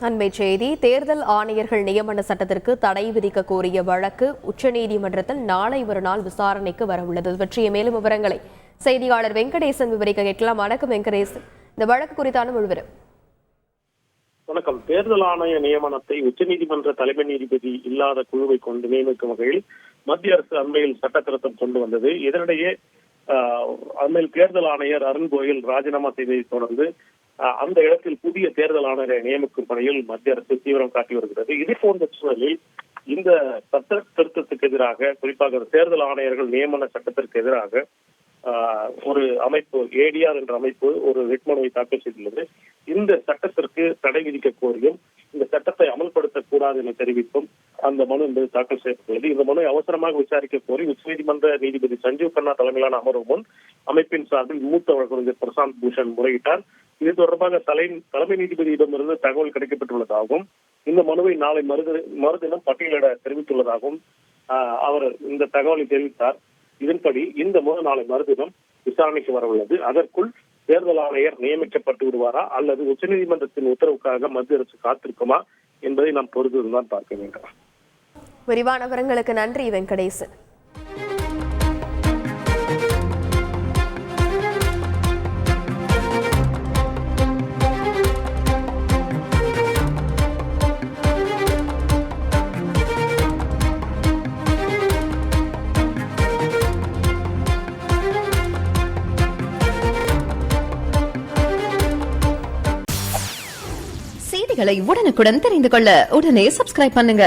அண்மை செய்தி தேர்தல் ஆணையர்கள் நியமன சட்டத்திற்கு தடை விதிக்க கோரிய வழக்கு உச்சநீதிமன்றத்தில் நாளை மறுநாள் விசாரணைக்கு வரவுள்ளது. பற்றிய மேலும் விவரங்களை செய்தியாளர் வெங்கடேசன் விவரிக்க கேட்கலாம். வணக்கம் வெங்கடேசன், இந்த வழக்கு குறித்தான முழுவதும். வணக்கம். தேர்தல் ஆணைய நியமனத்தை உச்சநீதிமன்ற தலைமை நீதிபதி இல்லாத குழுவை கொண்டு நியமிக்கும் வகையில் மத்திய அரசு அண்மையில் சட்ட திருத்தம் கொண்டு வந்தது. இதனிடையே அண்மையில் தேர்தல் ஆணையர் அருண் கோயல் ராஜினாமா செய்ததை தொடர்ந்து அந்த இடத்தில் புதிய தேர்தல் ஆணையரை நியமிக்கும் பணியில் மத்திய அரசு தீவிரம் காட்டி வருகிறது. இதே போன்ற சூழலில் இந்த சட்ட திருத்தத்துக்கு எதிராக, குறிப்பாக தேர்தல் ஆணையர்கள் நியமன சட்டத்திற்கு எதிராக ஒரு அமைப்பு, ஏடிஆர் என்ற அமைப்பு ஒரு ரிட் மனுவை தாக்கல் செய்துள்ளது. இந்த சட்டத்திற்கு தடை விதிக்க கோரியும் இந்த சட்டத்தை அமல்படுத்தக்கூடாது என தெரிவித்தும் அந்த மனு என்பது தாக்கல் செய்யப்பட்டுள்ளது. இந்த மனு அவசரமாக விசாரிக்க கோரி உச்சநீதிமன்ற நீதிபதி சஞ்சீவ் கண்ணா தலைமையிலான அமர்வு முன் அமைப்பின் சார்பில் மூத்த வழக்கறிஞர் பிரசாந்த் பூஷன் முறையிட்டார். இது தொடர்பாக தலைமை நீதிபதியிடமிருந்து தகவல் கிடைக்கப்பட்டுள்ளதாகவும் இந்த மனுவை நாளை மறுதினம் பட்டியலிட தெரிவித்துள்ளதாகவும் அவர் இந்த தகவலை தெரிவித்தார். இதன்படி இந்த மனு நாளை மறுதினம் விசாரணைக்கு வரவுள்ளது. அதற்குள் தேர்தல் ஆணையர் நியமிக்கப்பட்டு விடுவாரா அல்லது உச்சநீதிமன்றத்தின் உத்தரவுக்காக மத்திய அரசு காத்திருக்குமா என்பதை நாம் பொறுத்திருந்தான் பார்க்க வேண்டும். விரிவான விவரங்களுக்கு நன்றி வெங்கடேசன். செய்திகளை உடனுக்குடன் தெரிந்து கொள்ள உடனே சப்ஸ்கிரைப் பண்ணுங்க.